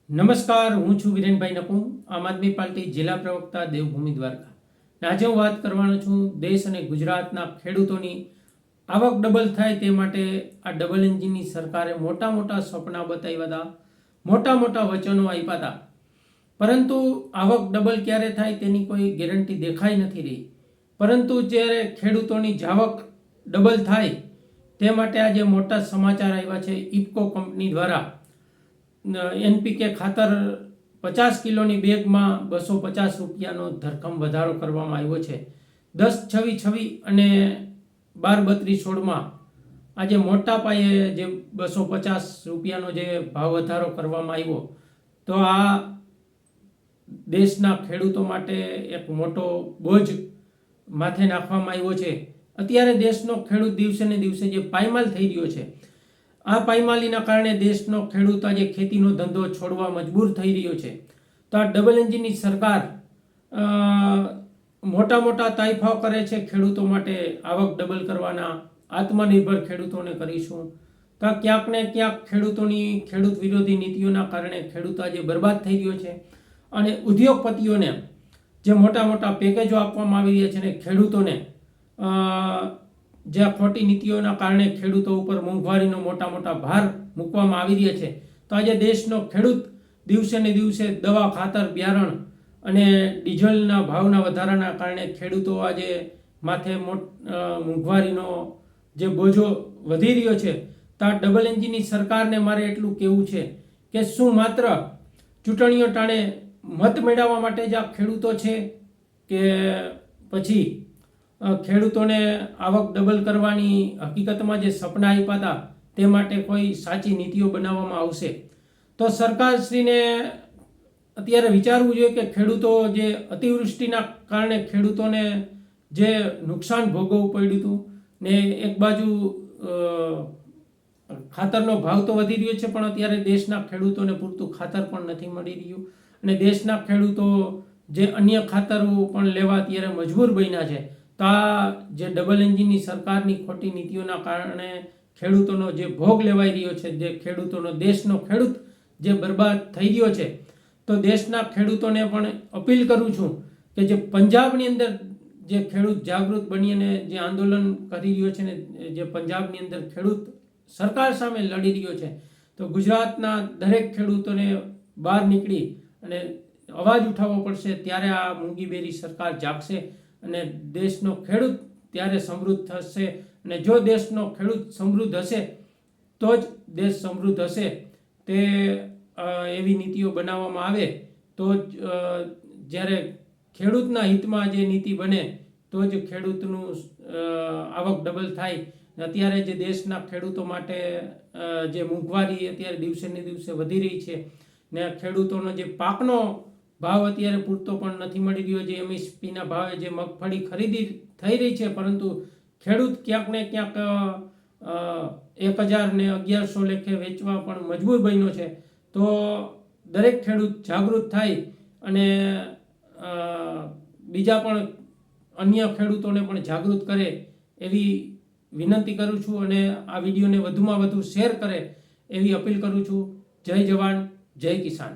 નમસ્કાર, હું છું વિરેનભાઈ નકુમ, આમ આદમી પાર્ટી જિલ્લા પ્રવક્તા દેવભૂમિ દ્વારકા. આજે હું વાત કરવાનો છું દેશ અને ગુજરાતના ખેડૂતોની આવક ડબલ થાય તે માટે આ ડબલ એન્જિનની સરકારે મોટા મોટા સપના બતાવ્યા હતા, મોટા મોટા વચનો આપ્યા હતા. પરંતુ આવક ડબલ ક્યારે થાય તેની કોઈ ગેરંટી દેખાઈ નથી રહી. પરંતુ જ્યારે ખેડૂતોની જાવક ડબલ થાય તે માટે આજે મોટા સમાચાર આવ્યા છે. ઇફકો કંપની દ્વારા એનપીકે ખાતર 50 કિલોની બેગમાં 250 રૂપિયાનો ધરખમ વધારો કરવામાં આવ્યો છે. 10/26/26 અને 12/32/16માં આજે મોટા પાયે જે 250 રૂપિયાનો જે ભાવ વધારો કરવામાં આવ્યો, તો આ દેશના ખેડૂતો માટે એક મોટો બોજ માથે નાખવામાં આવ્યો છે. અત્યારે દેશનો ખેડૂત દિવસે ને દિવસે જે પાયમાલ થઈ રહ્યો છે, આ પાયમાલીના કારણે દેશનો ખેડૂત આજે ખેતીનો ધંધો છોડવા મજબૂર થઈ રહ્યો છે. તો આ ડબલ એન્જિનની સરકાર મોટા મોટા તાઇફાઓ કરે છે ખેડૂતો માટે, આવક ડબલ કરવાના, આત્મનિર્ભર ખેડૂતોને કરીશું. તો ક્યાંક ને ક્યાંક ખેડૂત વિરોધી નીતિઓના કારણે ખેડૂત આજે બરબાદ થઈ રહ્યો છે. અને ઉદ્યોગપતિઓને જે મોટા મોટા પેકેજો આપવામાં આવી રહ્યા છે ને ખેડૂતોને જે ખોટી નીતિઓના કારણે ખેડૂતો ઉપર મોંઘવારીનો મોટા મોટા ભાર મૂકવામાં આવી રહ્યા છે. તો આજે દેશનો ખેડૂત દિવસે ને દિવસે દવા, ખાતર, બિયારણ અને ડીઝલના ભાવના વધારાના કારણે ખેડૂતો આજે માથે મોંઘવારીનો જે બોજો વધી રહ્યો છે. તો આ ડબલ એન્જિનની સરકારને મારે એટલું કહેવું છે કે શું માત્ર ચૂંટણીઓ ટાણે મત મેળવવા માટે જ આ ખેડૂતો છે, કે પછી ખેડૂતોને આવક ડબલ કરવાની હકીકતમાં જે સપના આપ્યા હતા તે માટે કોઈ સાચી નીતિઓ બનાવવામાં આવશે? તો સરકારશ્રીને અત્યારે વિચારવું જોઈએ કે ખેડૂતો જે અતિવૃષ્ટિના કારણે ખેડૂતોને જે નુકસાન ભોગવવું પડ્યું હતું, ને એક બાજુ ખાતરનો ભાવ તો વધી રહ્યો છે, પણ અત્યારે દેશના ખેડૂતોને પૂરતું ખાતર પણ નથી મળી રહ્યું. અને દેશના ખેડૂતો જે અન્ય ખાતરો પણ લેવા અત્યારે મજબૂર બન્યા છે. તો આ જે ડબલ એન્જિનની સરકારની ખોટી નીતિઓના કારણે ખેડૂતોનો જે ભોગ લેવાઈ રહ્યો છે, જે દેશનો ખેડૂત જે બરબાદ થઈ રહ્યો છે, તો દેશના ખેડૂતોને પણ અપીલ કરું છું કે જે પંજાબની અંદર જે ખેડૂત જાગૃત બની અને જે આંદોલન કરી રહ્યો છે ને, જે પંજાબની અંદર ખેડૂત સરકાર સામે લડી રહ્યો છે, તો ગુજરાતના દરેક ખેડૂતોને બહાર નીકળી અને અવાજ ઉઠાવવો પડશે. ત્યારે આ મૂંગીબેરી સરકાર જાગશે અને દેશનો ખેડૂત ત્યારે સમૃદ્ધ થશે. અને જો દેશનો ખેડૂત સમૃદ્ધ હશે તો જ દેશ સમૃદ્ધ હશે. તે એવી નીતિઓ બનાવવામાં આવે તો જ જ્યારે ખેડૂતના હિતમાં જે નીતિ બને તો જ ખેડૂતનું આવક ડબલ થાય. અત્યારે જે દેશના ખેડૂતો માટે જે મોંઘવારી અત્યારે દિવસે ને દિવસે વધી રહી છે, ને ખેડૂતોનો જે પાકનો ભાવ અત્યારે પૂરતો પણ નથી મળી રહ્યો, જે એમએસપીના ભાવે જે મગફળી ખરીદી થઈ રહી છે, પરંતુ ખેડૂત ક્યાંક ને ક્યાંક 1000 ને 1100 લેખે વેચવા પણ મજબૂર બન્યો છે. તો દરેક ખેડૂત જાગૃત થાય અને બીજા પણ અન્ય ખેડૂતોને પણ જાગૃત કરે એવી વિનંતી કરું છું. અને આ વિડીયોને વધુમાં વધુ શેર કરે એવી અપીલ કરું છું. જય જવાન, જય કિસાન.